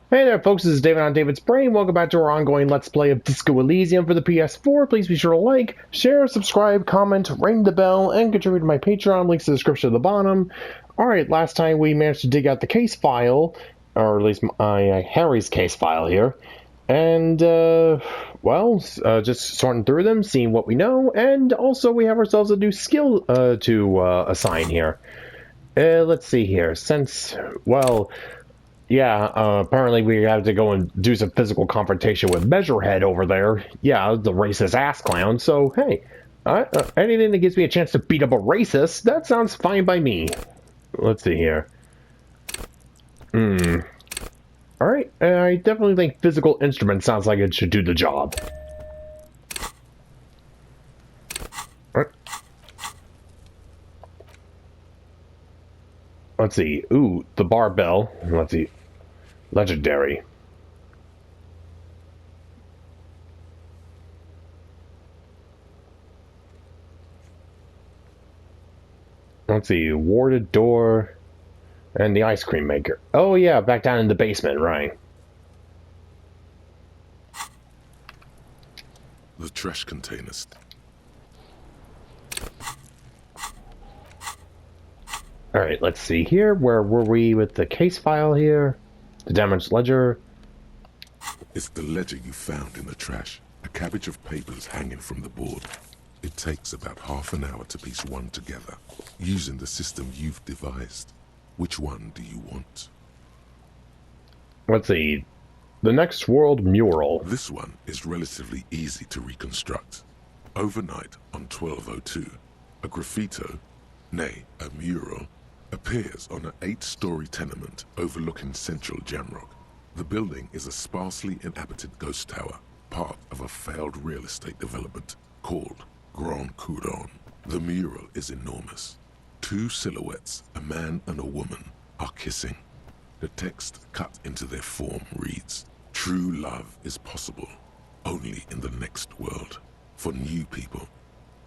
Hey there, folks. This is David on David's Brain. Welcome back to our ongoing Let's Play of Disco Elysium for the PS4. Please be sure to like, share, subscribe, comment, ring the bell, and contribute to my Patreon. Links in the description at the bottom. Alright, last time we managed to dig out the case file, or at least Harry's case file here. And, just sorting through them, seeing what we know, and also we have ourselves a new skill to assign here. Let's see here. Apparently we have to go and do some physical confrontation with Measurehead over there. Yeah, the racist ass clown. So, hey, anything that gives me a chance to beat up a racist, that sounds fine by me. Let's see here. Alright, I definitely think physical instrument sounds like it should do the job. Alright. Let's see. Ooh, the barbell. Let's see. Legendary. Let's see. Warded door. And the ice cream maker. Oh, yeah, back down in the basement, right. The trash containers. Alright, let's see here. Where were we with the case file here? The damaged ledger. It's the ledger you found in the trash. A cabbage of papers hanging from the board. It takes about half an hour to piece one together, using the system you've devised. Which one do you want? Let's see. The Next World mural. This one is relatively easy to reconstruct. Overnight on 1202, a graffito, nay, a mural, appears on an 8-story tenement overlooking central Jamrock. The building is a sparsely inhabited ghost tower, part of a failed real estate development called Grand Couron. The mural is enormous. 2 silhouettes, a man and a woman, are kissing. The text cut into their form reads, "True love is possible, only in the next world. For new people,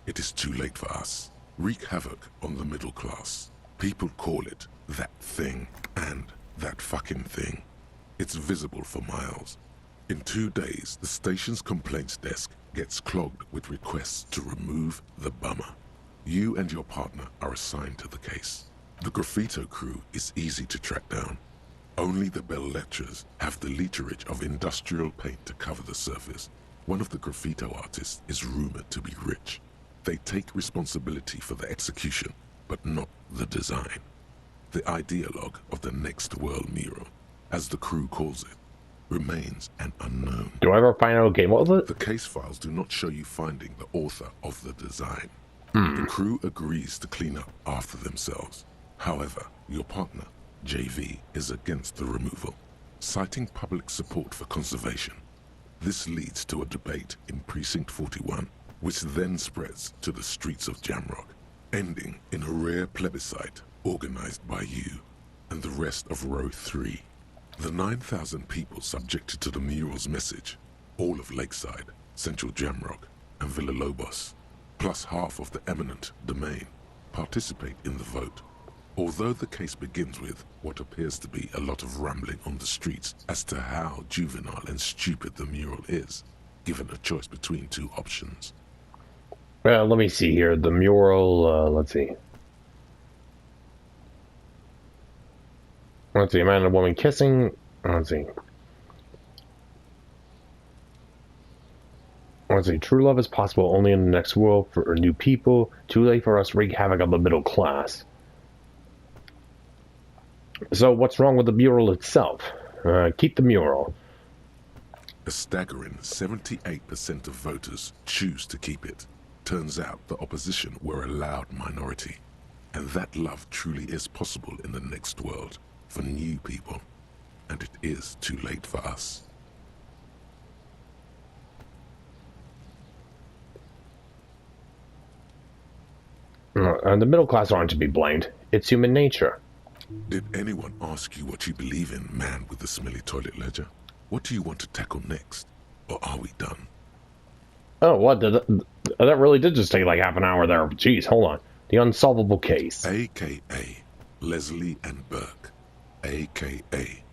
it is too late for us. Wreak havoc on the middle class. People call it that thing and that fucking thing. It's visible for miles. In 2 days, the station's complaints desk gets clogged with requests to remove the bummer. You and your partner are assigned to the case. The graffito crew is easy to track down. Only the bell lecturers have the literage of industrial paint to cover the surface. One of the graffito artists is rumored to be rich. They take responsibility for the execution, but not the design. The ideologue of the Next World mural, as the crew calls it, remains an unknown. Do I ever find out a game? What was it? The case files do not show you finding the author of the design. The crew agrees to clean up after themselves. However, your partner, JV, is against the removal, citing public support for conservation. This leads to a debate in Precinct 41, which then spreads to the streets of Jamrock, ending in a rare plebiscite organized by you and the rest of Row 3. The 9,000 people subjected to the mural's message, all of Lakeside, Central Jamrock, and Villalobos, plus half of the eminent domain, participate in the vote. Although the case begins with what appears to be a lot of rambling on the streets as to how juvenile and stupid the mural is, given a choice between 2 options. Well, let me see here. The mural, let's see. Let's see, a man and a woman kissing. Let's see. Let's see, true love is possible only in the next world for new people. Too late for us to wreak havoc on the middle class. So what's wrong with the mural itself? Keep the mural. A staggering 78% of voters choose to keep it. Turns out the opposition were a loud minority. And that love truly is possible in the next world for new people. And it is too late for us. And the middle class aren't to be blamed. It's human nature. Did anyone ask you what you believe in, man with the smelly toilet ledger? What do you want to tackle next? Or are we done? Oh, what? That really did just take like half an hour there. Jeez, hold on. The unsolvable case. AKA Leslie and Burke. AKA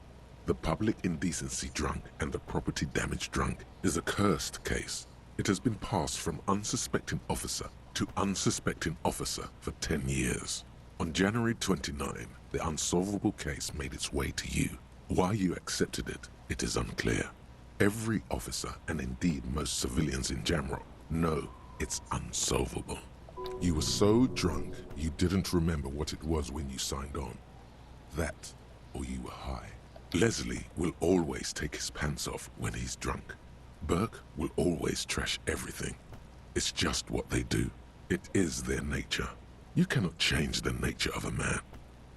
The public indecency drunk and the property damage drunk is a cursed case. It has been passed from unsuspecting officer to unsuspecting officer for 10 years. On January 29, the unsolvable case made its way to you. Why you accepted it, it is unclear. Every officer, and indeed most civilians in Jamrock, know it's unsolvable. You were so drunk you didn't remember what it was when you signed on. That, or you were high. Leslie will always take his pants off when he's drunk. Burke will always trash everything. It's just what they do. It is their nature. You cannot change the nature of a man,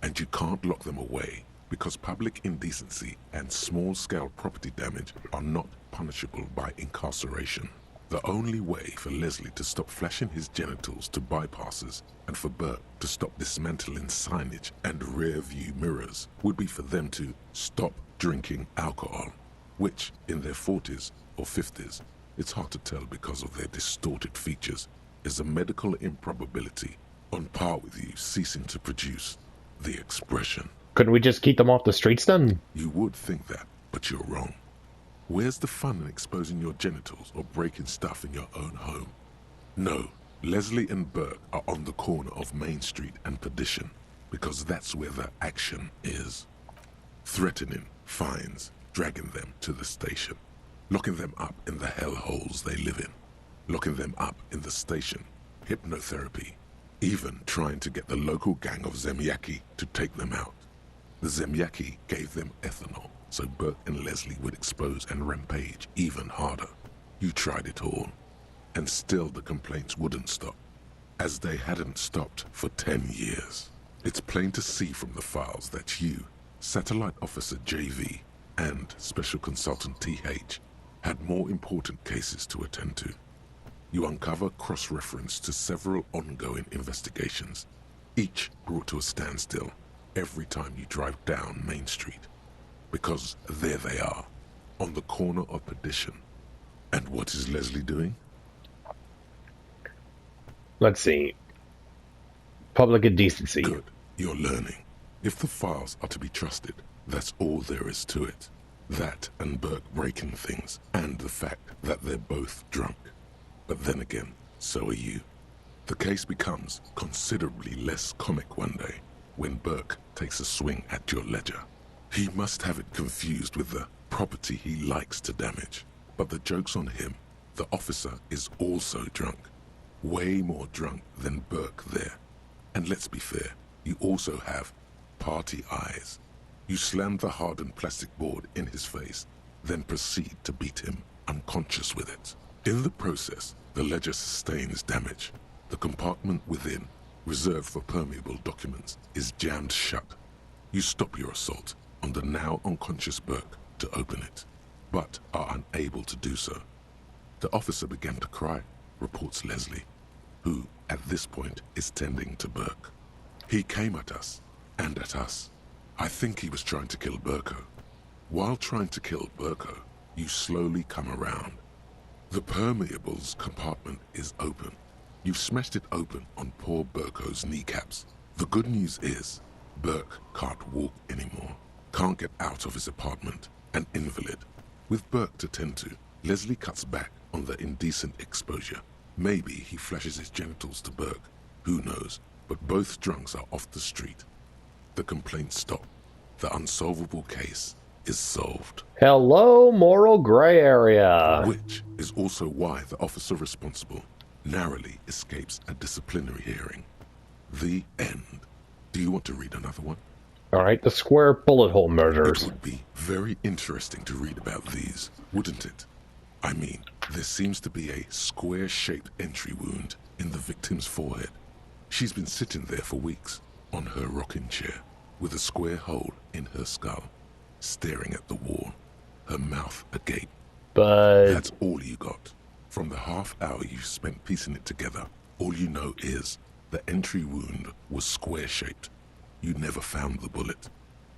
and you can't lock them away because public indecency and small-scale property damage are not punishable by incarceration. The only way for Leslie to stop flashing his genitals to bypassers and for Burke to stop dismantling signage and rear-view mirrors would be for them to stop drinking alcohol, which, in their 40s or 50s, it's hard to tell because of their distorted features, is a medical improbability on par with you ceasing to produce the expression. Couldn't we just keep them off the streets then? You would think that, but you're wrong. Where's the fun in exposing your genitals or breaking stuff in your own home? No, Leslie and Burke are on the corner of Main Street and Perdition, because that's where the action is. Threatening, fines, dragging them to the station, locking them up in the hellholes they live in, locking them up in the station, hypnotherapy, even trying to get the local gang of Zemyaki to take them out. The Zemyaki gave them ethanol, so Burke and Leslie would expose and rampage even harder. You tried it all, and still the complaints wouldn't stop, as they hadn't stopped for 10 years. It's plain to see from the files that you, Satellite Officer JV, and Special Consultant TH had more important cases to attend to. You uncover cross-reference to several ongoing investigations, each brought to a standstill every time you drive down Main Street. Because there they are, on the corner of Perdition. And what is Leslie doing? Let's see. Public indecency. Good, you're learning. If the files are to be trusted, that's all there is to it. That and Burke breaking things, and the fact that they're both drunk. But then again, so are you. The case becomes considerably less comic one day when Burke takes a swing at your ledger. He must have it confused with the property he likes to damage. But the joke's on him. The officer is also drunk. Way more drunk than Burke there. And let's be fair, you also have party eyes. You slam the hardened plastic board in his face, then proceed to beat him unconscious with it. In the process, the ledger sustains damage. The compartment within, reserved for permeable documents, is jammed shut. You stop your assault on the now unconscious Burke to open it, but are unable to do so. The officer began to cry, reports Leslie, who, at this point, is tending to Burke. He came at us, and at us. I think he was trying to kill Burko. While trying to kill Burko, you slowly come around. The permeables compartment is open. You've smashed it open on poor Burko's kneecaps. The good news is, Burke can't walk anymore. Can't get out of his apartment, an invalid. With Burke to tend to, Leslie cuts back on the indecent exposure. Maybe he flashes his genitals to Burke, who knows, but both drunks are off the street. The complaints stop. The unsolvable case is solved. Hello, moral gray area. Which is also why the officer responsible narrowly escapes a disciplinary hearing. The end. Do you want to read another one? All right, the square bullet hole murders. It would be very interesting to read about these, wouldn't it? I mean, there seems to be a square-shaped entry wound in the victim's forehead. She's been sitting there for weeks, on her rocking chair, with a square hole in her skull, staring at the wall, her mouth agape. But that's all you got. From the half hour you've spent piecing it together, all you know is the entry wound was square-shaped. You never found the bullet.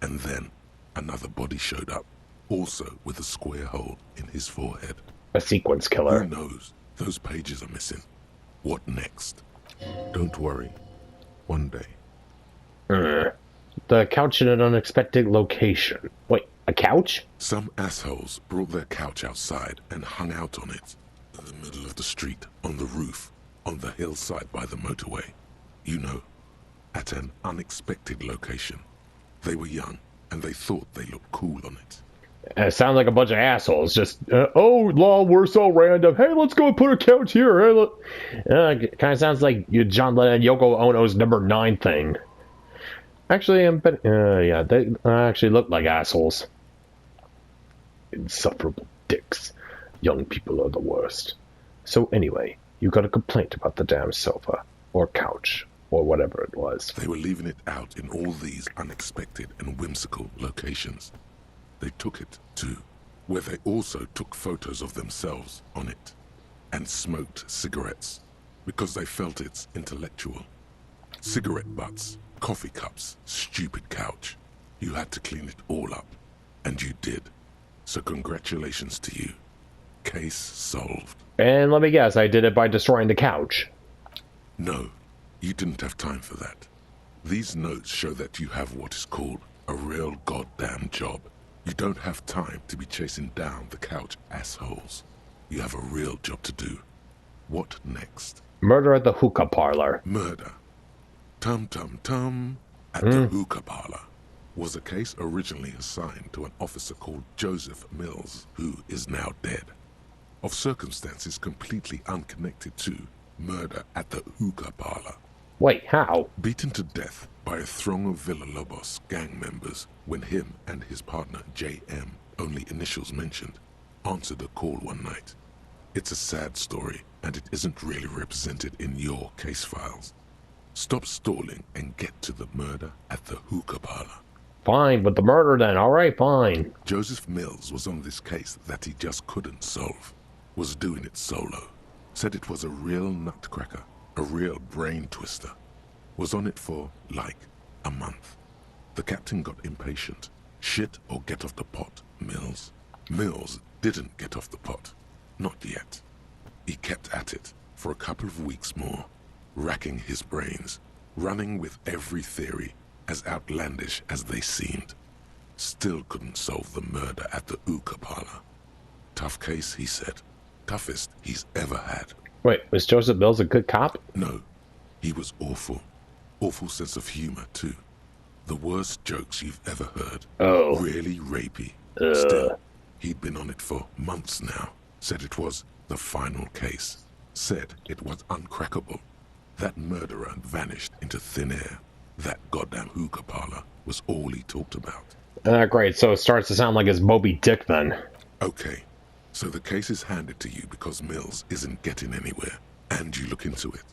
And then another body showed up, also with a square hole in his forehead. A sequence killer. Who knows? Those pages are missing. What next? Don't worry. One day. The couch in an unexpected location. Wait, A couch? Some assholes brought their couch outside and hung out on it. In the middle of the street, on the roof, on the hillside by the motorway. You know, at an unexpected location. They were young, and they thought they looked cool on it. It sounds like a bunch of assholes. Just, oh, lol, we're so random. Hey, let's go put a couch here. Hey, look. Kind of sounds like John Lennon Yoko Ono's number 9 thing. Actually, yeah, they actually look like assholes. Insufferable dicks. Young people are the worst. So anyway, you got a complaint about the damn sofa, or couch, or whatever it was. They were leaving it out in all these unexpected and whimsical locations. They took it to where they also took photos of themselves on it and smoked cigarettes because they felt it's intellectual. Cigarette butts, coffee cups, stupid couch. You had to clean it all up, and you did. So congratulations to you. Case solved. And let me guess, I did it by destroying the couch. No, you didn't have time for that. These notes show that you have what is called a real goddamn job. You don't have time to be chasing down the couch assholes. You have a real job to do. What next? Murder at the hookah parlor. Murder. Tum tum tum at the hookah parlor was a case originally assigned to an officer called Joseph Mills, who is now dead, of circumstances completely unconnected to murder at the hookah parlor. Wait, how? Beaten to death by a throng of Villalobos gang members when him and his partner J.M., only initials mentioned, answered a call one night. It's a sad story, and it isn't really represented in your case files. Stop stalling and get to the murder at the hookah parlor. Fine, but the murder then. Alright, fine. Joseph Mills was on this case that he just couldn't solve. Was doing it solo. Said it was a real nutcracker, a real brain twister. Was on it for, like, a month. The captain got impatient. Shit or get off the pot, Mills. Mills didn't get off the pot. Not yet. He kept at it for a couple of weeks more, racking his brains, running with every theory, as outlandish as they seemed. Still couldn't solve the murder at the hookah parlor. Tough case, he said. Toughest he's ever had. Wait, was Joseph Mills a good cop? No, he was awful. Awful sense of humor, too. The worst jokes you've ever heard. Oh. Really rapey. Still, he'd been on it for months now. Said it was the final case. Said it was uncrackable. That murderer vanished into thin air. That goddamn hookah parlor was all he talked about. Great, so it starts to sound like it's Moby Dick then. Okay, so the case is handed to you because Mills isn't getting anywhere, and you look into it.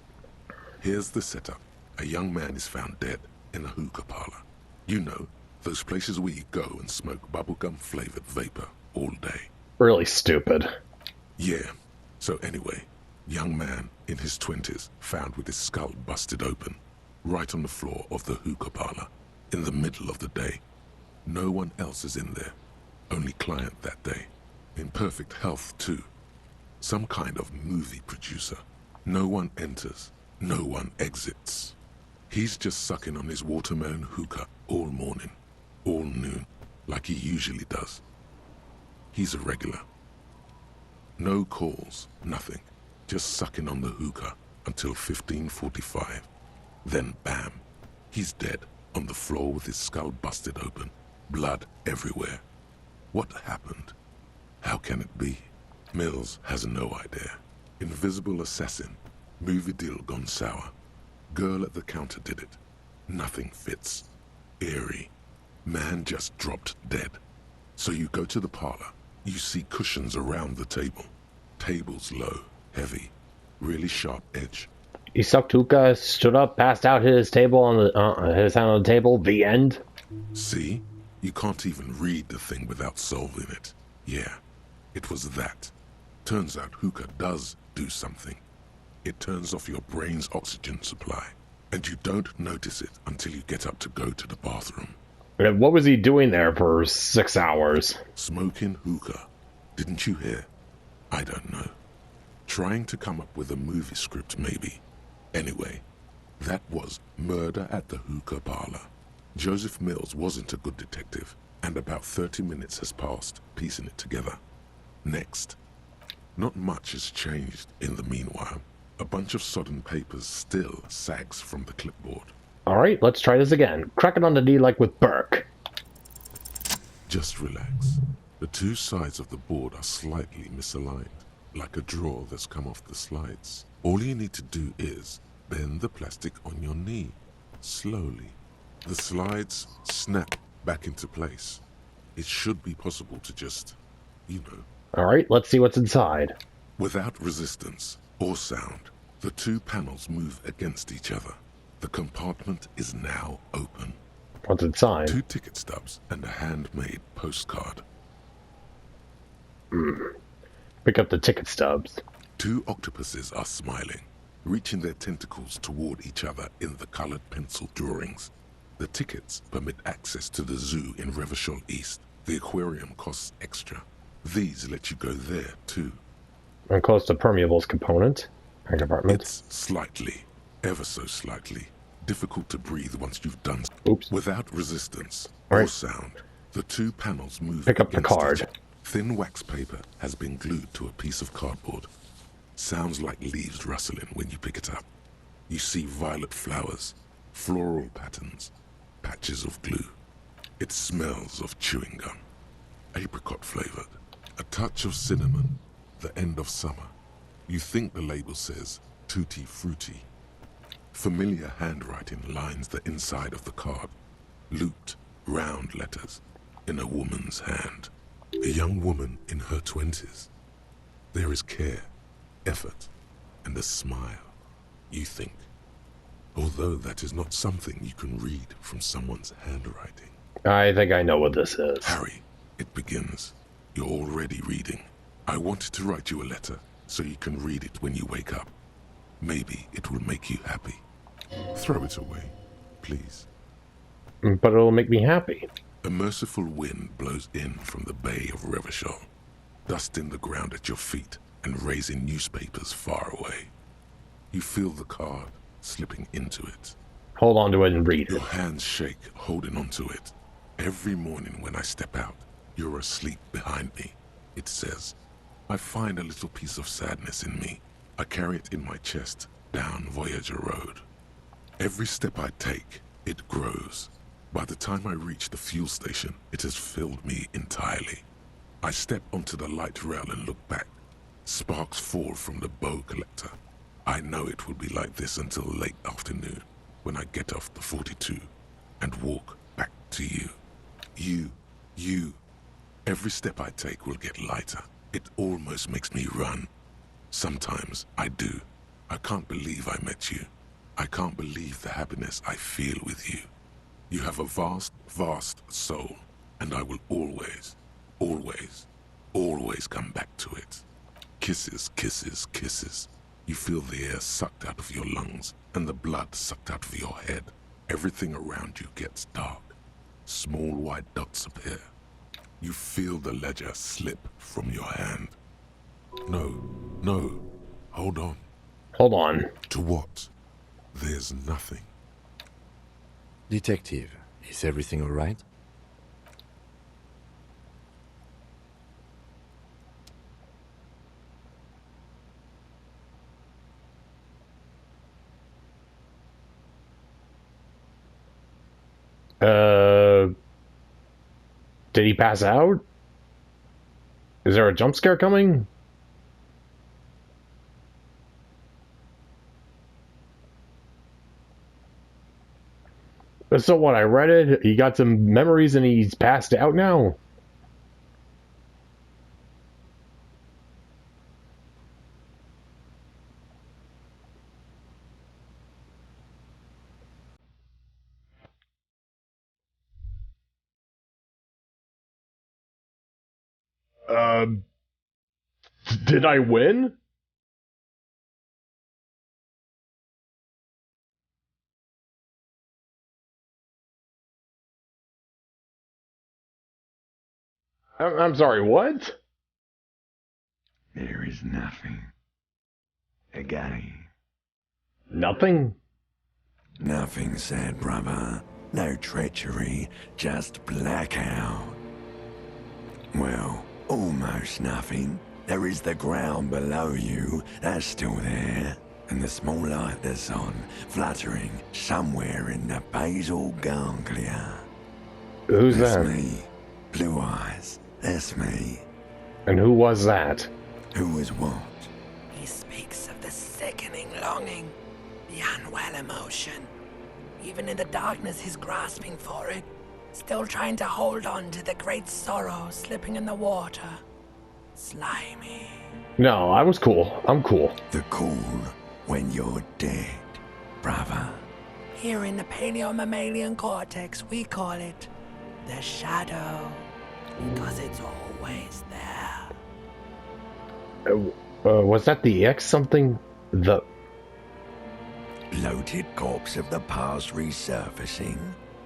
Here's the setup. A young man is found dead in a hookah parlor. You know, those places where you go and smoke bubblegum-flavored vapor all day. Really stupid. Yeah, so anyway, young man in his 20s found with his skull busted open, right on the floor of the hookah parlor, in the middle of the day. No one else is in there, only client that day. In perfect health, too. Some kind of movie producer. No one enters, no one exits. He's just sucking on his watermelon hookah all morning, all noon, like he usually does. He's a regular. No calls, nothing. Just sucking on the hookah until 15:45. Then bam, he's dead on the floor with his skull busted open, blood everywhere. What happened? How can it be? Mills has no idea. Invisible assassin, movie deal gone sour. Girl at the counter did it. Nothing fits. Eerie. Man just dropped dead. So you go to the parlor. You see cushions around the table. Table's low, heavy, really sharp edge. He sucked hookah, stood up, passed out, hit his table on the his hand on the table. The end. See? You can't even read the thing without solving it. Yeah, it was that. Turns out hookah does do something. It turns off your brain's oxygen supply, and you don't notice it until you get up to go to the bathroom. What was he doing there for 6 hours? Smoking hookah. Didn't you hear? I don't know. Trying to come up with a movie script, maybe. Anyway, that was murder at the hookah parlor. Joseph Mills wasn't a good detective, and about 30 minutes has passed piecing it together. Next. Not much has changed in the meanwhile. A bunch of sodden papers still sags from the clipboard. Alright, let's try this again. Crack it on the D like with Burke. Just relax. The two sides of the board are slightly misaligned, like a drawer that's come off the slides. All you need to do is bend the plastic on your knee, slowly. The slides snap back into place. It should be possible to just, you know. Alright, let's see what's inside. Without resistance or sound, the two panels move against each other. The compartment is now open. What's inside? 2 ticket stubs and a handmade postcard. Pick up the ticket stubs. 2 octopuses are smiling, reaching their tentacles toward each other in the colored pencil drawings. The tickets permit access to the zoo in Revachol East. The aquarium costs extra. These let you go there, too. I'm close to permeables component. Our compartment. It's slightly, ever so slightly, difficult to breathe once you've done so. Oops. Without resistance All or right. sound, the 2 panels move Pick up the against card. each other. Thin wax paper has been glued to a piece of cardboard. Sounds like leaves rustling when you pick it up. You see violet flowers, floral patterns, patches of glue. It smells of chewing gum, apricot flavored, a touch of cinnamon, the end of summer. You think the label says tutti frutti. Familiar handwriting lines the inside of the card, looped, round letters in a woman's hand. A young woman in her 20s. There is care, effort, and a smile, you think. Although that is not something you can read from someone's handwriting. I think I know what this is. Harry, it begins. You're already reading. I wanted to write you a letter so you can read it when you wake up. Maybe it will make you happy. Throw it away, please. But it'll make me happy. A merciful wind blows in from the bay of Revachol, dusting the ground at your feet and raising newspapers far away. You feel the card slipping into it. Hold on to it and read Your it. hands shake holding onto it. Every morning when I step out, you're asleep behind me. It says, I find a little piece of sadness in me. I carry it in my chest down Voyager Road. Every step I take, it grows. By the time I reach the fuel station, it has filled me entirely. I step onto the light rail and look back. Sparks fall from the bow collector. I know it will be like this until late afternoon, when I get off the 42 and walk back to you. You. Every step I take will get lighter. It almost makes me run. Sometimes I do. I can't believe I met you. I can't believe the happiness I feel with you. You have a vast, vast soul, and I will always, always, always come back to it. Kisses, kisses, kisses. You feel the air sucked out of your lungs and the blood sucked out of your head. Everything around you gets dark. Small white dots appear. You feel the ledger slip from your hand. No, hold on. Hold on. To what? There's nothing. Detective, is everything all right? Did he pass out? Is there a jump scare coming? So what, I read it, he got some memories and he's passed out now? Did I win? I'm sorry, what? There is nothing. Again. Nothing? Nothing, sad brother. No treachery, just blackout. Well, almost nothing. There is the ground below you, that's still there. And the small light that's on, fluttering somewhere in the basal ganglia. Who's That's that? me. Blue eyes, that's me. And who was that? Who was what? He speaks of the sickening longing, the unwell emotion. Even in the darkness, he's grasping for it, still trying to hold on to the great sorrow slipping in the water. Slimy. No, I was cool. I'm cool. The cool when you're dead, brother. Here in the paleo-mammalian cortex, we call it the shadow, because it's always there. Was that the X something? The... Bloated corpse of the past resurfacing.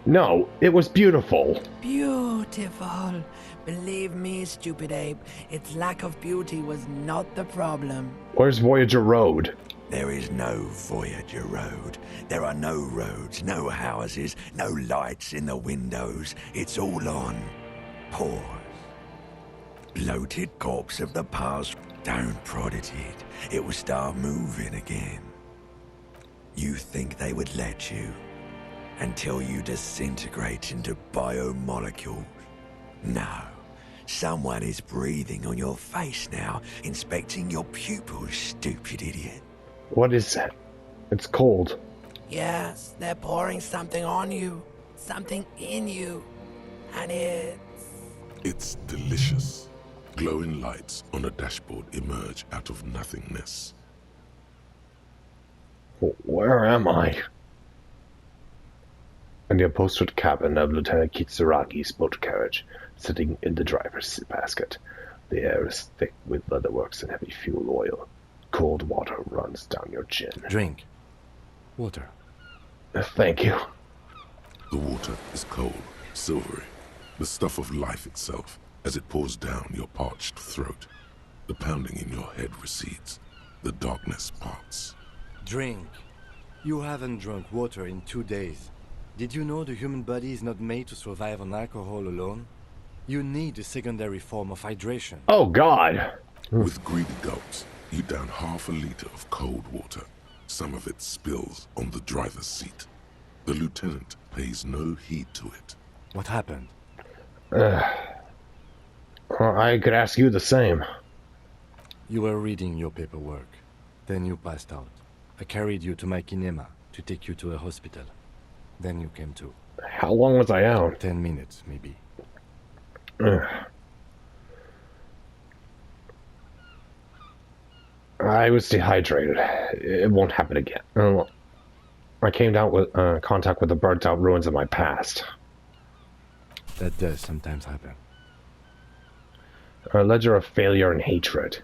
No, it was beautiful. Beautiful. Believe me, stupid ape, its lack of beauty was not the problem. Where's Voyager Road? There is no Voyager Road. There are no roads, no houses, no lights in the windows. It's all on pause. Bloated corpse of the past. Don't prod at it. It will start moving again. You think they would let you? Until you disintegrate into biomolecules? No. Someone is breathing on your face now, inspecting your pupils, stupid idiot. What is that? It's cold. Yes, they're pouring something on you, something in you, and It's delicious. Glowing lights on a dashboard emerge out of nothingness. Where am I? In the upholstered cabin of Lieutenant Kitsuragi's motor carriage, sitting in the driver's basket. The air is thick with leatherworks and heavy fuel oil. Cold water runs down your chin. Drink. Water. Thank you. The water is cold, silvery, the stuff of life itself, as it pours down your parched throat. The pounding in your head recedes. The darkness parts. Drink. You haven't drunk water in 2 days. Did you know the human body is not made to survive on alcohol alone? You need a secondary form of hydration. Oh, God. With greedy gulps, you down half a liter of cold water. Some of it spills on the driver's seat. The lieutenant pays no heed to it. What happened? Well, I could ask you the same. You were reading your paperwork. Then you passed out. I carried you to my kinema to take you to a hospital. Then you came to. How long was I out? 10 minutes, maybe. I was dehydrated. It won't happen again. I came down with contact with the burnt-out ruins of my past. That does sometimes happen. A ledger of failure and hatred.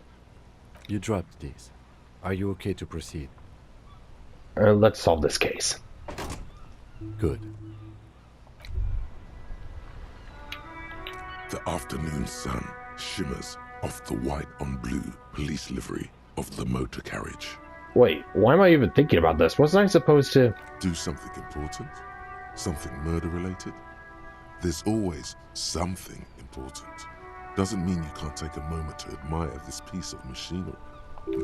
You dropped these. Are you okay to proceed? Let's solve this case. Good. The afternoon sun shimmers off the white on blue police livery of the motor carriage. Wait, why am I even thinking about this? Wasn't I supposed to... Do something important? Something murder-related? There's always something important. Doesn't mean you can't take a moment to admire this piece of machinery.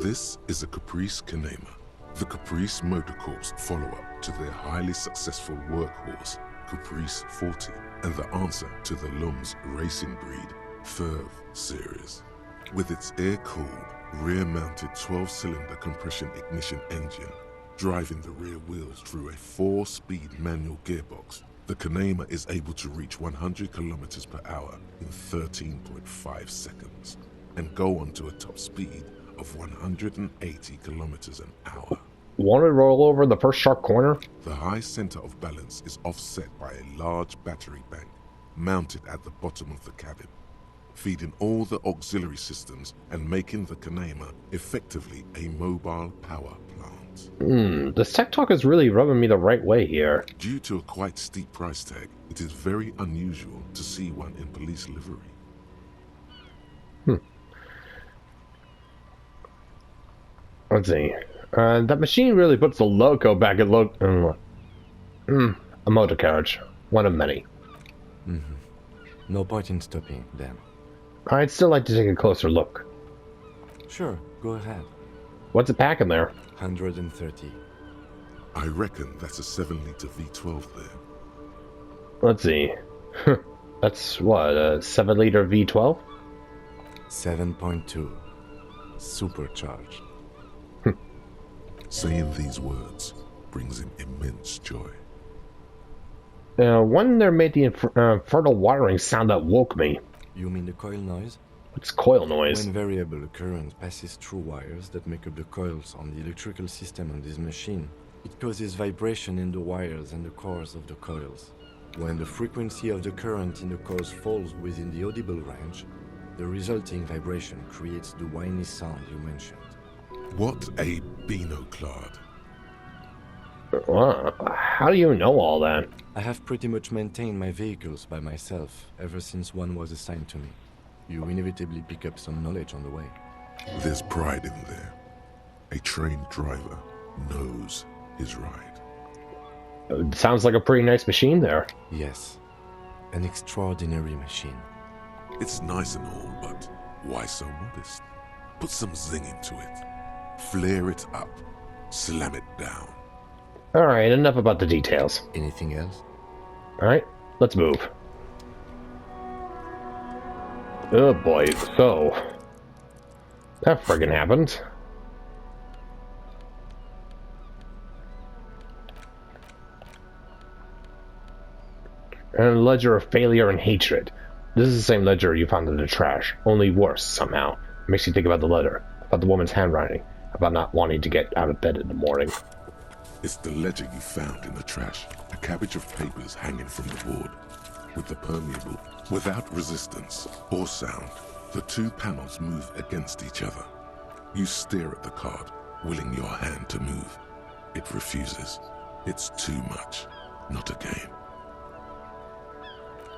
This is a Caprice Kinema, the Caprice Motor Corps follow-up to their highly successful workhorse, Caprice 40, and the answer to the Lum's racing breed, Ferv series. With its air-cooled, rear-mounted 12-cylinder compression ignition engine, driving the rear wheels through a 4-speed manual gearbox, the Kinema is able to reach 100 kilometers per hour in 13.5 seconds, and go on to a top speed of 180 kilometers an hour. Want to roll over the first sharp corner? The high center of balance is offset by a large battery bank mounted at the bottom of the cabin, feeding all the auxiliary systems and making the Kinema effectively a mobile power plant. This tech talk is really rubbing me the right way here. Due to a quite steep price tag, it is very unusual to see one in police livery. Let's see. That machine really puts the loco back at A motor carriage. One of many. No point in stopping, then. I'd still like to take a closer look. Sure, go ahead. What's it packing there? 130. I reckon that's a 7-liter V12 there. Let's see. That's what, a 7-liter V12? 7.2. Supercharged. Saying these words brings him immense joy. One there made the infernal wiring sound that woke me. You mean the coil noise? What's coil noise? When variable current passes through wires that make up the coils on the electrical system on this machine, it causes vibration in the wires and the cores of the coils. When the frequency of the current in the coils falls within the audible range, the resulting vibration creates the whiny sound you mentioned. What a binoclard. How do you know all that? I have pretty much maintained my vehicles by myself ever since one was assigned to me. You inevitably pick up some knowledge on the way. There's pride in there. A trained driver knows his ride. Sounds like a pretty nice machine there. Yes, an extraordinary machine. It's nice and all, but why so modest? Put some zing into it. Flare it up. Slam it down. Alright, enough about the details. Anything else? Alright, let's move. Oh boy, so... that friggin' happened. And a ledger of failure and hatred. This is the same ledger you found in the trash, only worse, somehow. It makes you think about the letter, about the woman's handwriting, about not wanting to get out of bed in the morning. It's the ledger you found in the trash. A cabbage of papers hanging from the board. With the permeable, without resistance or sound, the two panels move against each other. You stare at the card, willing your hand to move. It refuses. It's too much. Not a game.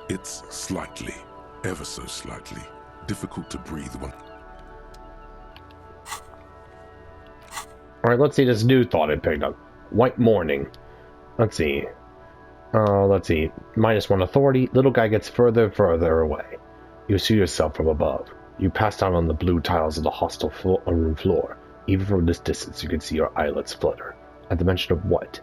It's slightly, ever so slightly, difficult to breathe when... Alright, let's see this new thought I picked up. White morning. Let's see. -1 authority. Little guy gets further and further away. You see yourself from above. You pass down on the blue tiles of the hostel room floor. Even from this distance, you can see your eyelids flutter. At the mention of what?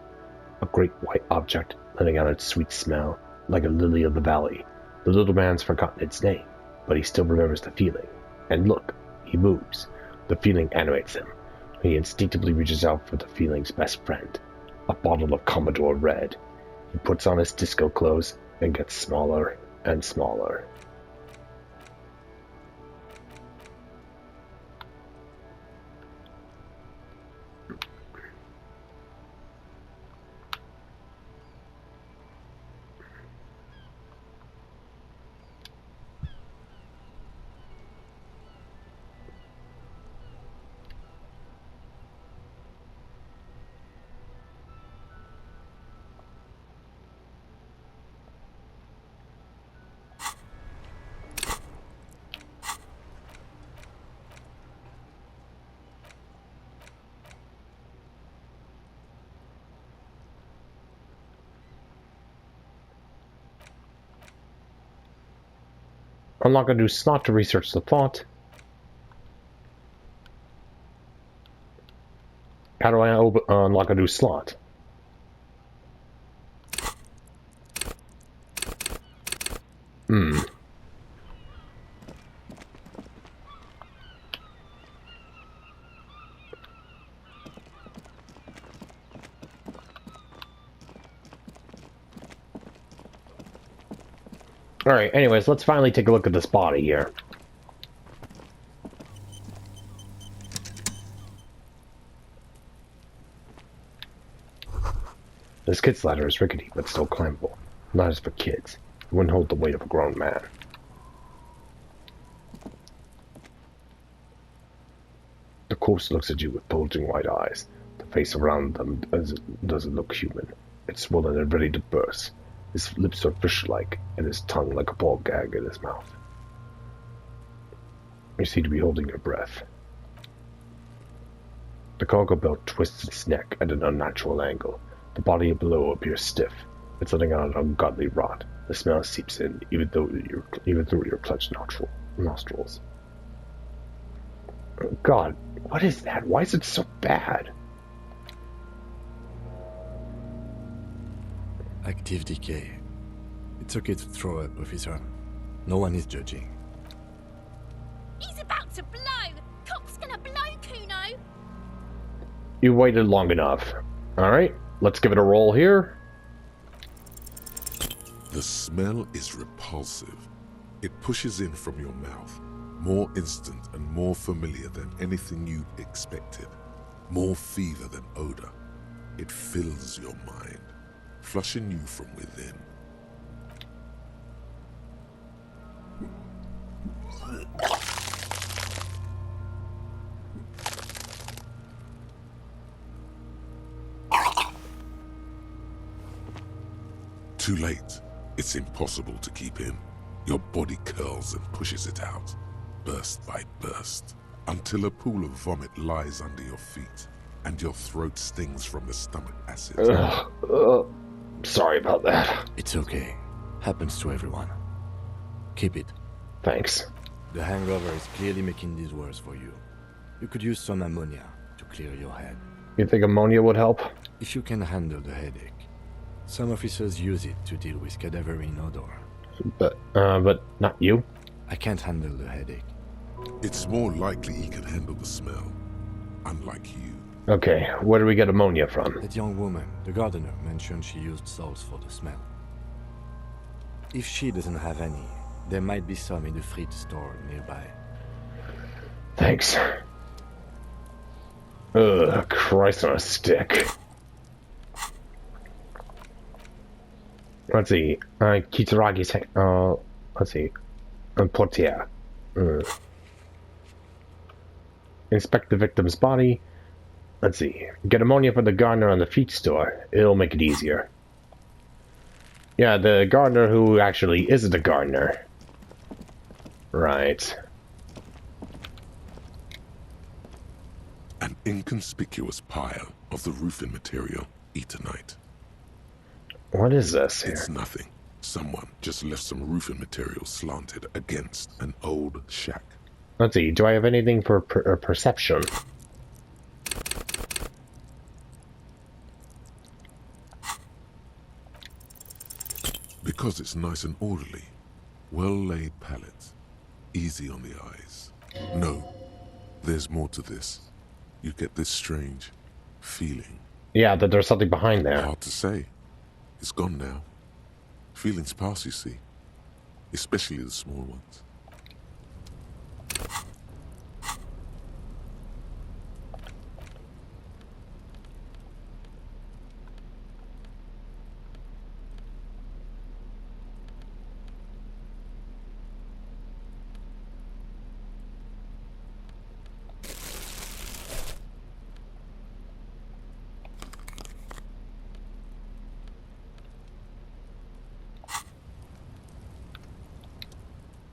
A great white object, letting out its sweet smell, like a lily of the valley. The little man's forgotten its name, but he still remembers the feeling. And look, he moves. The feeling animates him. He instinctively reaches out for the feeling's best friend, a bottle of Commodore Red. He puts on his disco clothes and gets smaller and smaller. Unlock a new slot to research the thought. How do I unlock a new slot? Alright, anyways, let's finally take a look at this body here. This kid's ladder is rickety, but still climbable. Not as for kids. It wouldn't hold the weight of a grown man. The corpse looks at you with bulging white eyes. The face around them doesn't look human. It's swollen and ready to burst. His lips are fish-like, and his tongue like a ball gag in his mouth. You seem to be holding your breath. The cargo belt twists its neck at an unnatural angle. The body below appears stiff. It's letting out an ungodly rot. The smell seeps in, even through your clenched nostrils. Oh, God, what is that? Why is it so bad? Active decay. It's okay to throw up, officer. No one is judging. He's about to blow! Cock's gonna blow, Cuno! You waited long enough. Alright, let's give it a roll here. The smell is repulsive. It pushes in from your mouth, more instant and more familiar than anything you'd expected. More fever than odor. It fills your mind, flushing you from within. Too late. It's impossible to keep in. Your body curls and pushes it out, burst by burst, until a pool of vomit lies under your feet, and your throat stings from the stomach acid. Sorry about that. It's okay. Happens to everyone. Keep it. Thanks. The hangover is clearly making this worse for you. You could use some ammonia to clear your head. You think ammonia would help? If you can handle the headache. Some officers use it to deal with cadaverine odor. But not you. I can't handle the headache. It's more likely he can handle the smell, unlike you. Okay, where do we get ammonia from? That young woman, the gardener, mentioned she used salts for the smell. If she doesn't have any, there might be some in the fridge store nearby. Thanks. Ugh, Christ on a stick. Let's see. Kitaragi's. Let's see. Portiere. Inspect the victim's body. Let's see. Get ammonia from the gardener on the feed store. It'll make it easier. Yeah, the gardener who actually isn't a gardener. Right. An inconspicuous pile of the roofing material, Eternite. What is this here? It's nothing. Someone just left some roofing material slanted against an old shack. Let's see. Do I have anything for perception? Because it's nice and orderly. Well-laid pallets. Easy on the eyes. No. There's more to this. You get this strange feeling. Yeah, that there's something behind there. Hard to say. It's gone now. Feelings pass, you see. Especially the small ones.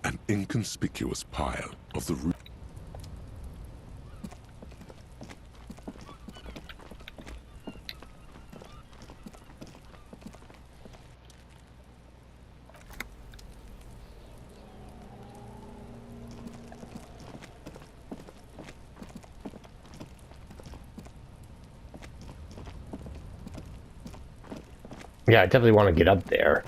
An inconspicuous pile of the roof. Yeah, I definitely want to get up there.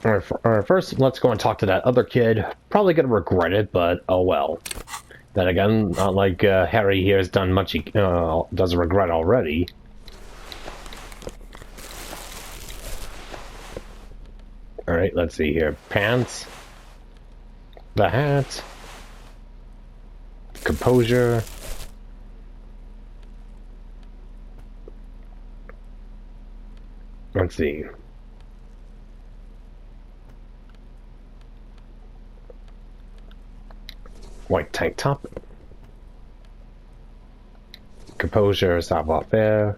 Alright, first, let's go and talk to that other kid. Probably gonna regret it, but oh well. Then again, not like Harry here has done much he doesn't regret already. Alright, let's see here. Pants. The hat. Composure. Let's see. White tank top. Composure, savoir-faire.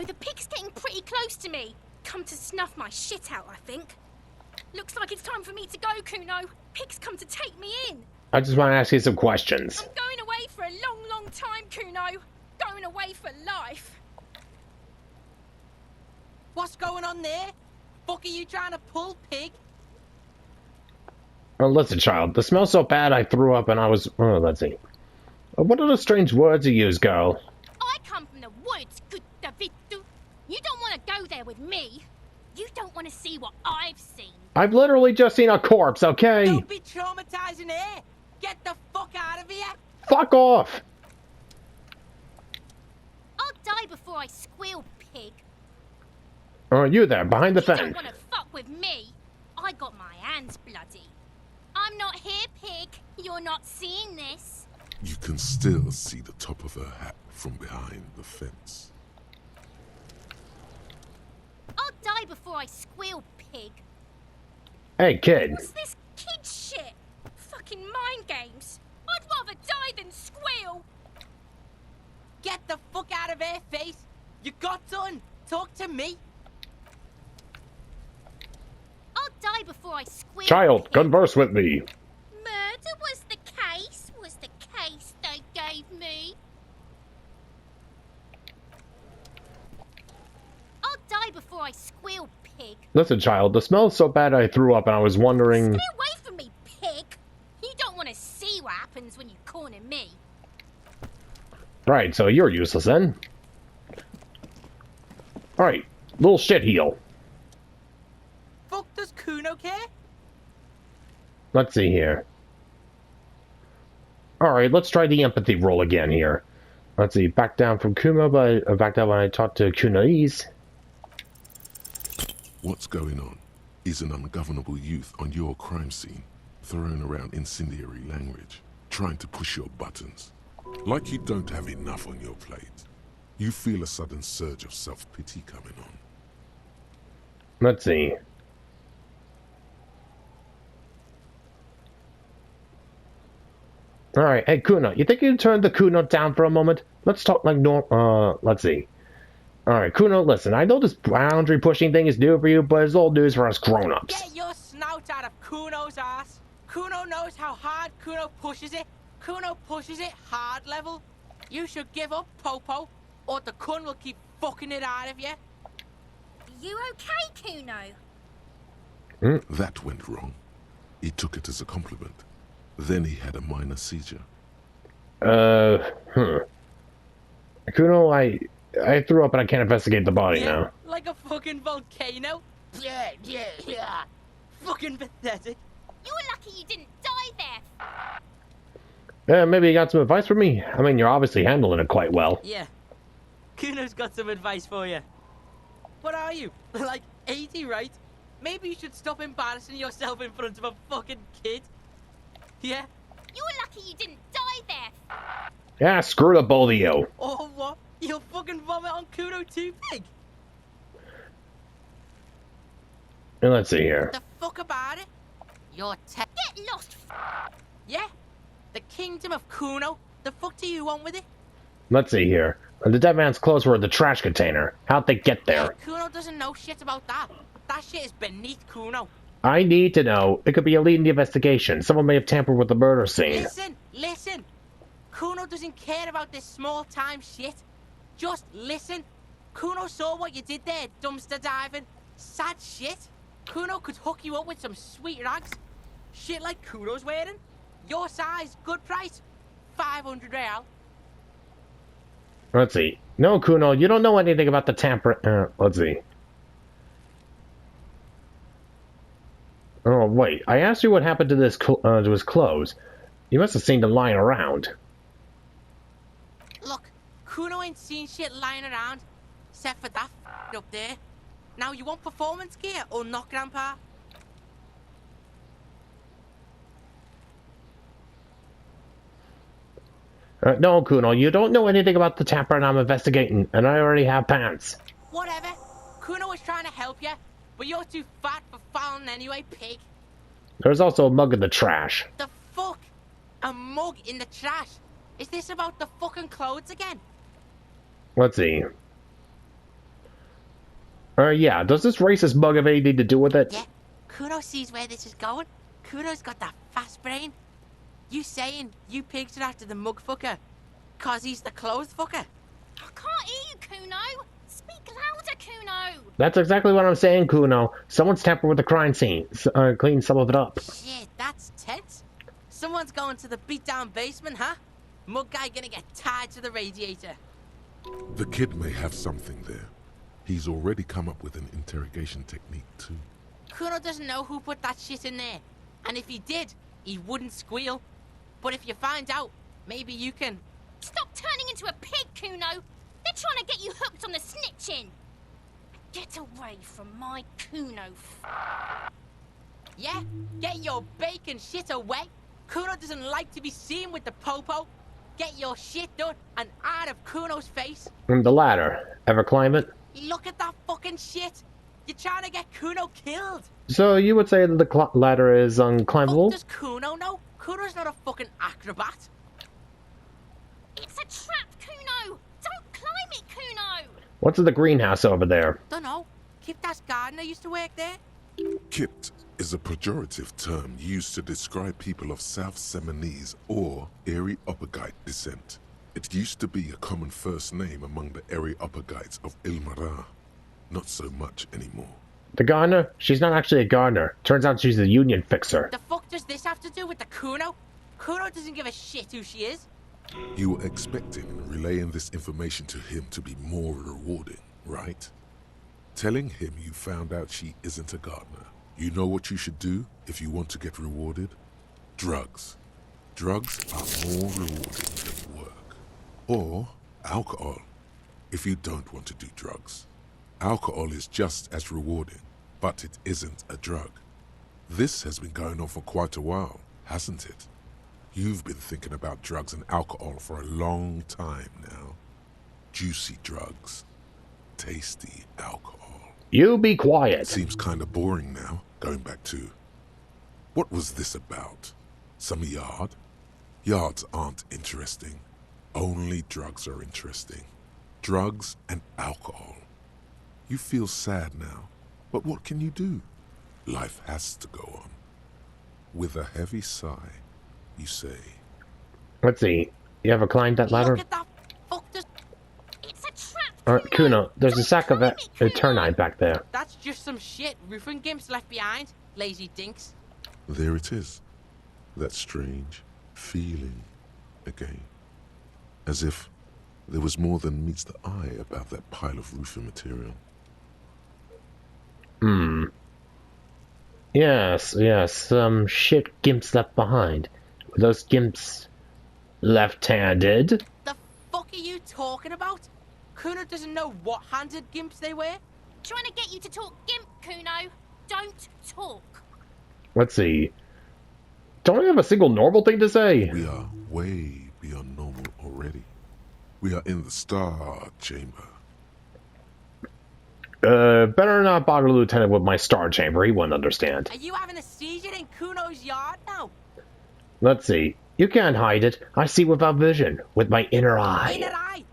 the pig's getting pretty close to me. Come to snuff my shit out, I think. Looks like it's time for me to go, Cuno. Pig's come to take me in. I just want to ask you some questions. I'm going away for a long, long time, Cuno. Going away for life. What's going on there? Fuck are you trying to pull, pig? Oh, listen, child. The smell's so bad I threw up and I was... Oh, let's see. What are the strange words you use, girl? I come from the woods, good Davidu. You don't want to go there with me. You don't want to see what I've seen. I've literally just seen a corpse, okay? Don't be traumatizing here. Get the fuck out of here. Fuck off! I'll die before I squeal, pig. Oh, you there, behind the You don't fence. want to fuck with me. I got my hands bloody. I'm not here, pig. You're not seeing this. You can still see the top of her hat from behind the fence. I'll die before I squeal, pig. Hey, kid. What's this kid shit? Fucking mind games. I'd rather die than squeal. Get the fuck out of here, face. You got done. Talk to me. I'll die before I squeal. Child, pig. converse with me. Murder was the case they gave me. I'll die before I squeal, pig. Listen, child, the smell's so bad I threw up and I was wondering... Stay away from me, pig. You don't want to see what happens when you corner me. Right, so you're useless then. Alright, little shit heel. Fuck does Cuno care? Let's see here. Alright, let's try the empathy roll again here. Let's see, back down from Kuma, but back down when I talked to Kunoese. What's going on? Is an ungovernable youth on your crime scene, throwing around incendiary language, trying to push your buttons. Like you don't have enough on your plate. You feel a sudden surge of self-pity coming on. Let's see. Alright, hey Kuno, you think you can turn the Kuno down for a moment? Let's talk like let's see. Alright, Kuno, listen, I know this boundary pushing thing is new for you, but it's old news for us grown-ups. Get your snout out of Cuno's ass. Kuno knows how hard Cuno pushes it. Cuno pushes it hard level. You should give up, Popo, or the Kun will keep fucking it out of you. You okay, Cuno? That went wrong. He took it as a compliment. Then he had a minor seizure. Kuno, I threw up and I can't investigate the body now. Like a fucking volcano. Yeah. Fucking pathetic. You were lucky you didn't die there. Maybe you got some advice for me? I mean, you're obviously handling it quite well. Yeah. Kuno's got some advice for you. What are you? Like 80, right? Maybe you should stop embarrassing yourself in front of a fucking kid. Yeah? You were lucky you didn't die there. Yeah, screw the both of you. Or what? You'll fucking vomit on Cuno too, pig? And let's see here. The fuck about it? You're Get lost. Yeah? The kingdom of Cuno? The fuck do you want with it? Let's see here. The dead man's clothes were in the trash container. How'd they get there? Cuno doesn't know shit about that. That shit is beneath Cuno. I need to know. It could be a lead in the investigation. Someone may have tampered with the murder scene. Listen. Cuno doesn't care about this small-time shit. Just listen. Cuno saw what you did there, dumpster diving. Sad shit. Cuno could hook you up with some sweet rags. Shit like Cuno's wearing. Your size, good price. 500 real. Let's see. No, Kuno, you don't know anything about the tamper... let's see. Oh, wait. I asked you what happened to this to his clothes. You must have seen them lying around. Look, Cuno ain't seen shit lying around. Except for that up there. Now, you want performance gear or not, Grandpa? No, Kuno, you don't know anything about the tamper I'm investigating, and I already have pants. Whatever. Cuno was trying to help you, but you're too fat for fouling anyway, pig. There's also a mug in the trash. The fuck? A mug in the trash? Is this about the fucking clothes again? Let's see. Yeah, does this racist bug have anything to do with it? Yeah, Cuno sees where this is going. Cuno's got that fast brain. You saying you pigs are after the mug fucker, cause he's the clothes fucker? I can't hear you, Cuno. Speak louder, Cuno. That's exactly what I'm saying, Cuno. Someone's tampered with the crime scene. Clean some of it up. Shit, that's tense. Someone's going to the beat-down basement, huh? Mug guy gonna get tied to the radiator. The kid may have something there. He's already come up with an interrogation technique too. Cuno doesn't know who put that shit in there. And if he did, he wouldn't squeal. But if you find out, maybe you can... Stop turning into a pig, Cuno. They're trying to get you hooked on the snitching. Get away from my Cuno. Yeah? Get your bacon shit away. Cuno doesn't like to be seen with the popo. Get your shit done and out of Cuno's face. The ladder. Ever climb it? Look at that fucking shit. You're trying to get Cuno killed. So you would say that the ladder is unclimbable? What does Cuno know? Cuno's not a fucking acrobat. It's a trap, Cuno. Don't climb it, Cuno. What's in the greenhouse over there? Dunno. Kiptas gardener used to work there. Kipt is a pejorative term used to describe people of South Seminese or Areopagite descent. It used to be a common first name among the Areopagites of Ilmara. Not so much anymore. The gardener? She's not actually a gardener. Turns out she's a union fixer. The fuck does this have to do with the Cuno? Cuno doesn't give a shit who she is. You were expecting relaying this information to him to be more rewarding, right? Telling him you found out she isn't a gardener. You know what you should do if you want to get rewarded? Drugs. Drugs are more rewarding than work. Or alcohol, if you don't want to do drugs. Alcohol is just as rewarding, but it isn't a drug. This has been going on for quite a while, hasn't it? You've been thinking about drugs and alcohol for a long time now. Juicy drugs. Tasty alcohol. You be quiet. Seems kind of boring now, going back to... What was this about? Some yard? Yards aren't interesting. Only drugs are interesting. Drugs and alcohol. You feel sad now, but what can you do? Life has to go on. With a heavy sigh, you say... Let's see. You ever climbed that ladder? Look at that fuck does... It's a trap, Alright, Cuno. Cuno, there's a Don't sack of climb it, Cuno. ternite back there. That's just some shit roofing gimps left behind. Lazy dinks. There it is. That strange feeling again. As if there was more than meets the eye about that pile of roofing material. Yes, some shit gimps left behind. Were those gimps left-handed? The fuck are you talking about? Cuno doesn't know what handed gimps they were. Trying to get you to talk gimp, Cuno. Don't talk. Let's see. Don't I have a single normal thing to say? We are way beyond normal already. We are in the Star Chamber. Better not bother Lieutenant with my star chamber. He wouldn't understand. Are you having a seizure in Cuno's yard now? Let's see. You can't hide it. I see without vision, with my inner eye. Inner eye?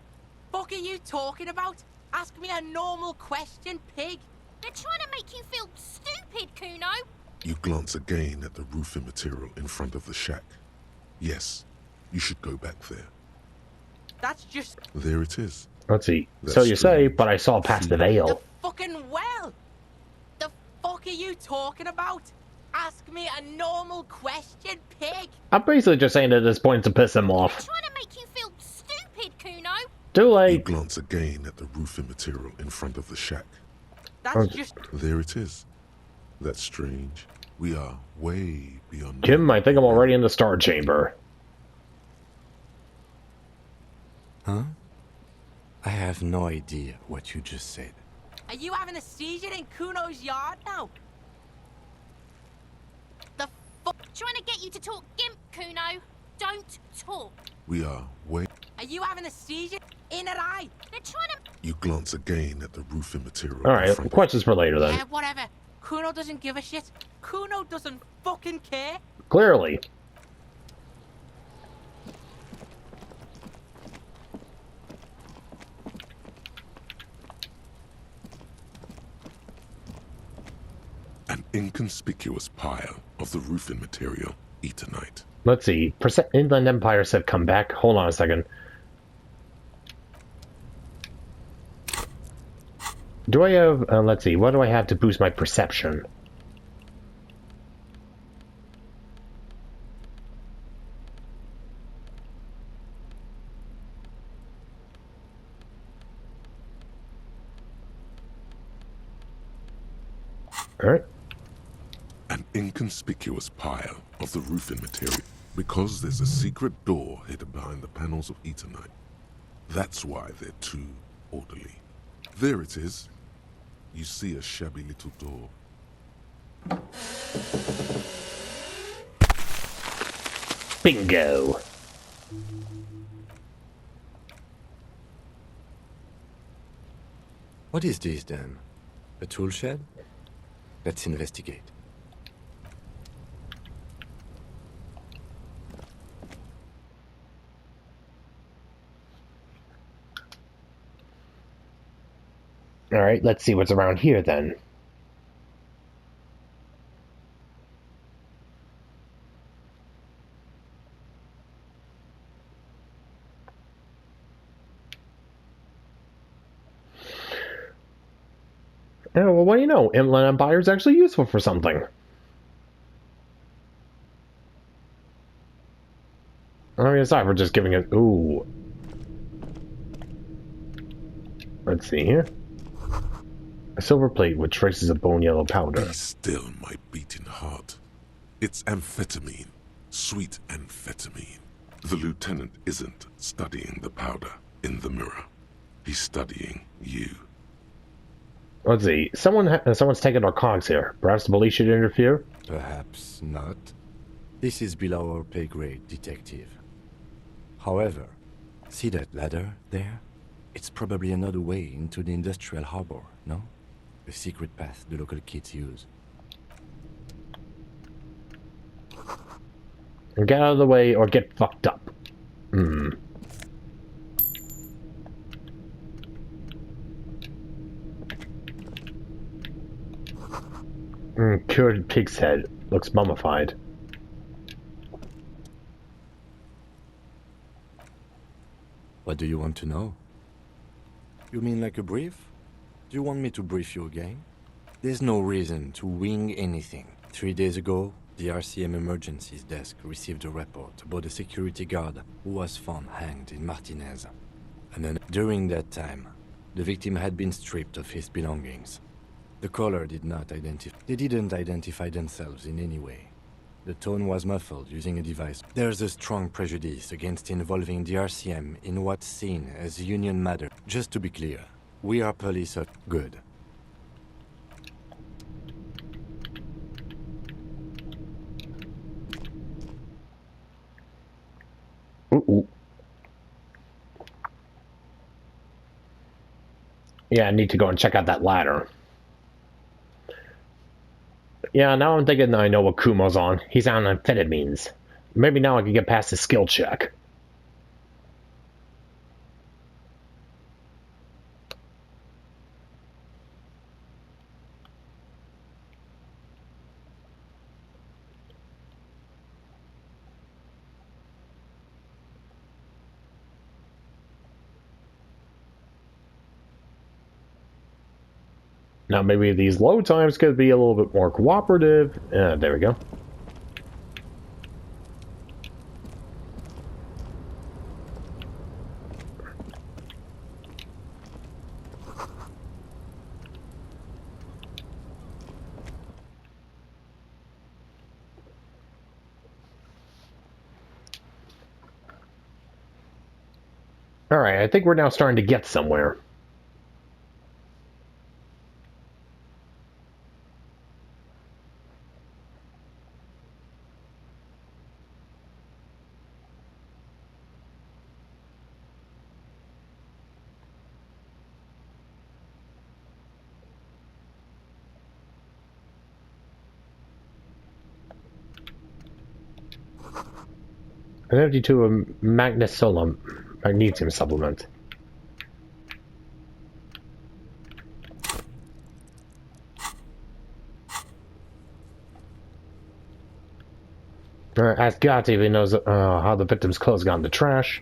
Fuck are you talking about? Ask me a normal question, pig. They're trying to make you feel stupid, Cuno. You glance again at the roofing material in front of the shack. Yes, you should go back there. That's just There it is. Let's see. That's So you say, strange. but I saw past the the veil. fucking well. The fuck are you talking about? Ask me a normal question, pig. I'm basically just saying at this point to piss him off. Trying to make you feel stupid, Cuno. Too You late. glance again at the roofing material in front of the shack. That's just There it is. That's strange. We are way beyond... Kim, I think I'm already in the star chamber. Huh? I have no idea what you just said. Are you having a seizure in Cuno's yard now? The fuck? Trying to get you to talk gimp, Cuno. Don't talk. We are way... Are you having a seizure? Inner eye? They're trying to... You glance again at the roofing material in Alright, front of... questions for later then. Yeah, whatever. Cuno doesn't give a shit. Cuno doesn't fucking care. Clearly. inconspicuous pile of the roofing material, Eternite. Let's see. Inland Empires have come back. Hold on a second. Do I have... let's see. What do I have to boost my perception? Alright. An inconspicuous pile of the roofing material. Because there's a secret door hidden behind the panels of Eternite. That's why they're too orderly. There it is. You see a shabby little door. Bingo! What is this then? A tool shed? Let's investigate. Alright, let's see what's around here then. Oh, well, what do you know? Inland Empire is actually useful for something. I mean, aside from just giving it... Ooh. Let's see here. A silver plate with traces of bone yellow powder. Be still, my beating heart. It's amphetamine. Sweet amphetamine. The lieutenant isn't studying the powder in the mirror. He's studying you. Let's see. Someone's taken our cogs here. Perhaps the police should interfere? Perhaps not. This is below our pay grade, detective. However, see that ladder there? It's probably another way into the industrial harbor, no? A secret path the local kids use. Get out of the way or get fucked up. Hmm. Cured pig's head. Looks mummified. What do you want to know? You mean like a brief? Do you want me to brief you again? There's no reason to wing anything. 3 days ago, the RCM Emergencies Desk received a report about a security guard who was found hanged in Martinez. And then, during that time, the victim had been stripped of his belongings. The caller didn't identify themselves in any way. The tone was muffled using a device. There's a strong prejudice against involving the RCM in what's seen as union matter. Just to be clear, we are police of good. Ooh. Yeah, I need to go and check out that ladder. Yeah, now I'm thinking I know what Kumo's on. He's on amphetamines. Maybe now I can get past the skill check. Now maybe these load times could be a little bit more cooperative. There we go. Alright, I think we're now starting to get somewhere. An empty to a magnesium supplement. Ask Gotti if he knows how the victim's clothes got in the trash.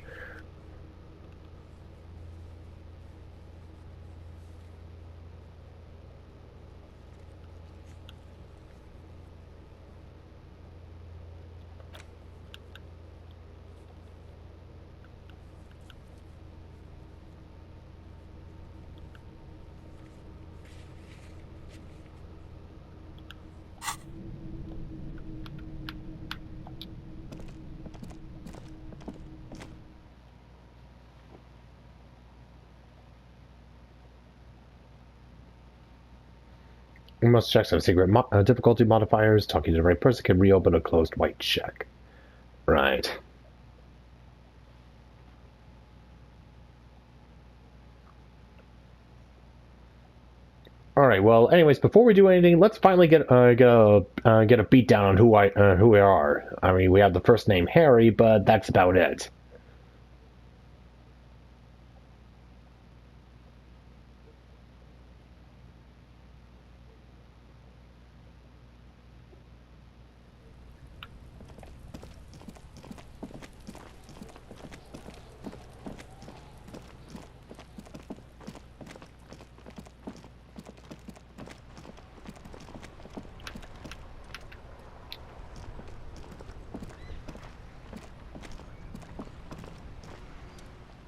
We must check some secret difficulty modifiers. Talking to the right person can reopen a closed white check. Right. Alright, well, anyways, before we do anything, let's finally get a beat down on who we are. I mean, we have the first name Harry, but that's about it.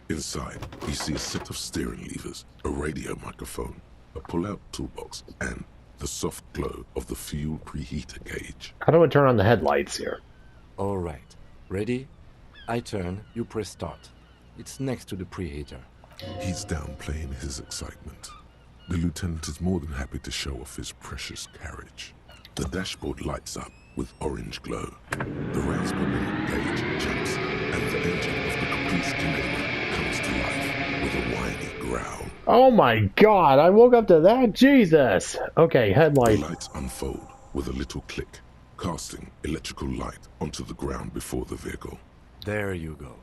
Inside, you see a set of steering levers, a radio microphone, a pull-out toolbox, and the soft glow of the fuel preheater gauge. How do I turn on the headlights here? Alright. Ready? I turn, you press start. It's next to the preheater. He's downplaying his excitement. The lieutenant is more than happy to show off his precious carriage. The dashboard lights up with orange glow. The rounds per minute gauge jumps, and the engine of the Caprice Canadian comes to life with a whiny growl. Oh my god, I woke up to that? Jesus! Okay, The headlight. lights unfold with a little click, casting electrical light onto the ground before the vehicle. There you go.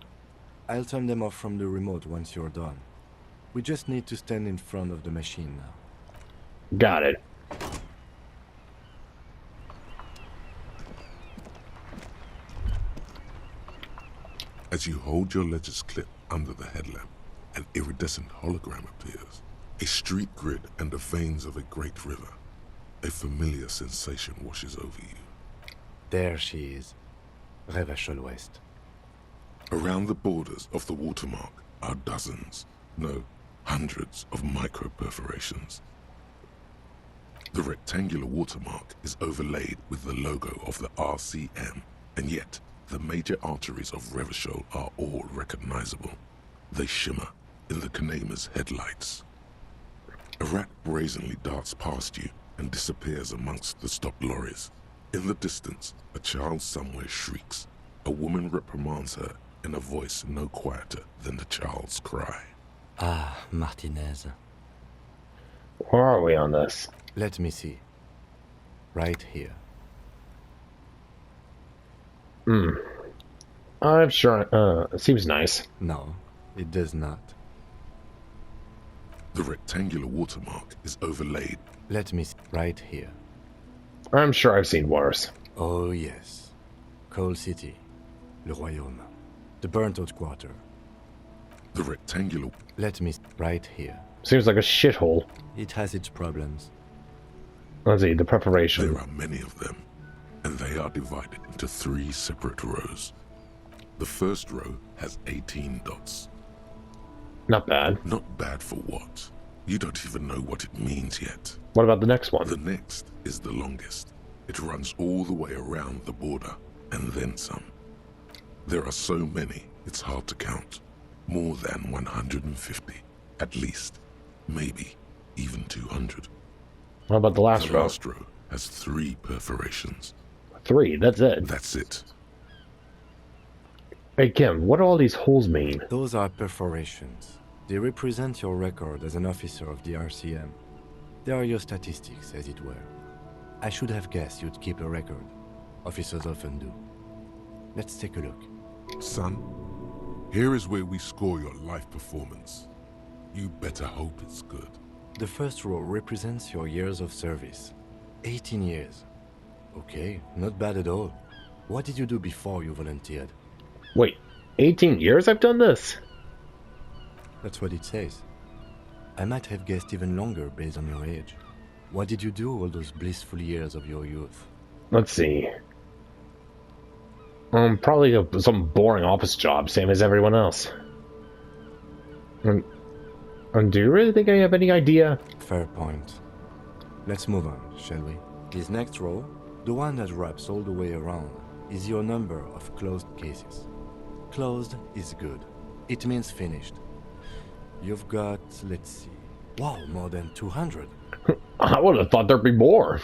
I'll turn them off from the remote once you're done. We just need to stand in front of the machine now. Got it. As you hold your ledger's clip under the headlamp, an iridescent hologram appears. A street grid and the veins of a great river. A familiar sensation washes over you. There she is. Revachol West. Around the borders of the watermark are dozens, no, hundreds of micro-perforations. The rectangular watermark is overlaid with the logo of the RCM, and yet the major arteries of Revachol are all recognizable. They shimmer in the Kanema's headlights. A rat brazenly darts past you and disappears amongst the stopped lorries. In the distance, a child somewhere shrieks. A woman reprimands her in a voice no quieter than the child's cry. Ah, Martinez. Where are we on this? Let me see. Right here. I'm sure, seems nice. No, it does not. The rectangular watermark is overlaid. Let me see. Right here. I'm sure I've seen worse. Oh yes. Coal City. Le Royaume. The burnt-out quarter. The rectangular... Let me see. Right here. Seems like a shithole. It has its problems. Let's see, the preparation. There are many of them, and they are divided into 3 separate rows. The first row has 18 dots. Not bad. Not bad for what? You don't even know what it means yet. What about the next one? The next is the longest. It runs all the way around the border, and then some. There are so many, it's hard to count. More than 150, at least. Maybe even 200. What about the last The row? last row has 3 perforations. 3, that's it. That's it. Hey Kim, what do all these holes mean? Those are perforations. They represent your record as an officer of the RCM. They are your statistics, as it were. I should have guessed you'd keep a record. Officers often do. Let's take a look. Son, here is where we score your life performance. You better hope it's good. The first row represents your years of service. 18 years. Okay, not bad at all. What did you do before you volunteered? Wait, 18 years I've done this? That's what it says. I might have guessed even longer based on your age. What did you do all those blissful years of your youth? Let's see. Probably some boring office job, same as everyone else. Do you really think I have any idea? Fair point. Let's move on, shall we? This next row, the one that wraps all the way around, is your number of closed cases. Closed is good. It means finished. You've got, let's see, wow, more than 200. I would have thought there'd be more.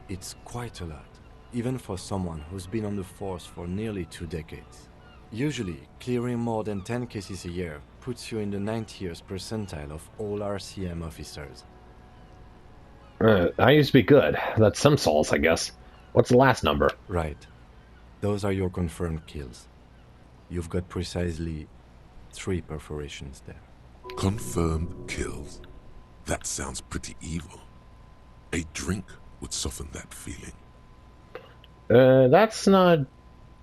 It's quite a lot, even for someone who's been on the force for nearly 2 decades. Usually, clearing more than 10 cases a year puts you in the 90th percentile of all RCM officers. I used to be good. That's some souls, I guess. What's the last number? Right. Those are your confirmed kills. You've got precisely 3 perforations there. Confirmed kills. That sounds pretty evil. A drink would soften that feeling. That's not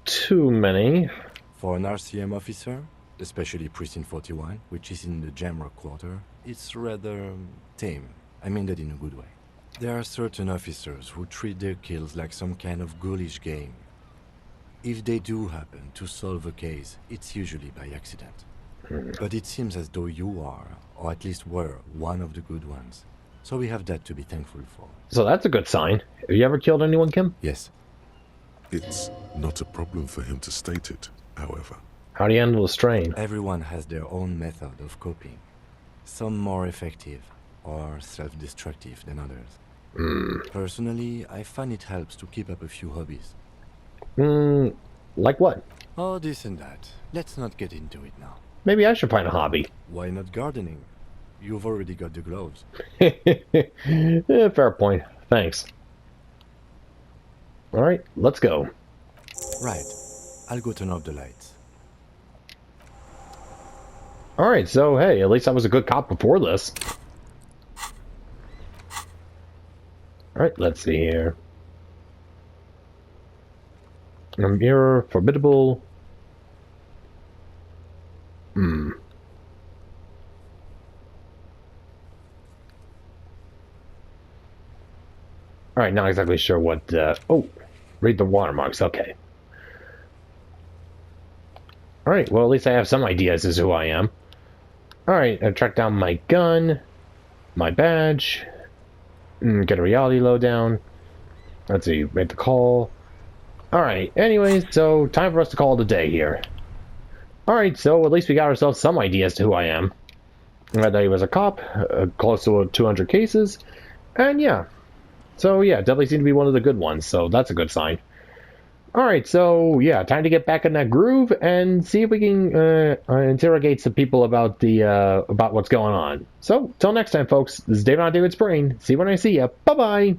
too many. For an RCM officer, especially Precinct 41, which is in the Jamrock quarter, it's rather tame. I mean that in a good way. There are certain officers who treat their kills like some kind of ghoulish game. If they do happen to solve a case, it's usually by accident. But it seems as though you are, or at least were, one of the good ones. So we have that to be thankful for. So that's a good sign. Have you ever killed anyone, Kim? Yes. It's not a problem for him to state it, however. How do you handle the strain? Everyone has their own method of coping. Some more effective, or self-destructive than others. Personally, I find it helps to keep up a few hobbies. Like what? Oh, this and that. Let's not get into it now. Maybe I should find a hobby. Why not gardening? You've already got the gloves. Fair point. Thanks. Alright, let's go. Right. I'll go turn off the lights. Alright, so hey, at least I was a good cop before this. Alright, let's see here. A mirror, formidable. Alright, not exactly sure what, oh, read the watermarks, okay. Alright, well at least I have some ideas as to who I am. Alright, I track down my gun, my badge, get a reality lowdown. Let's see, make the call. Alright, anyways, so time for us to call it a day here. Alright, so at least we got ourselves some idea as to who I am. I thought he was a cop, close to 200 cases, and yeah. So yeah, definitely seemed to be one of the good ones, so that's a good sign. Alright, so yeah, time to get back in that groove and see if we can interrogate some people about the about what's going on. So, till next time folks, this is David on David's Brain. See you when I see ya. Bye-bye!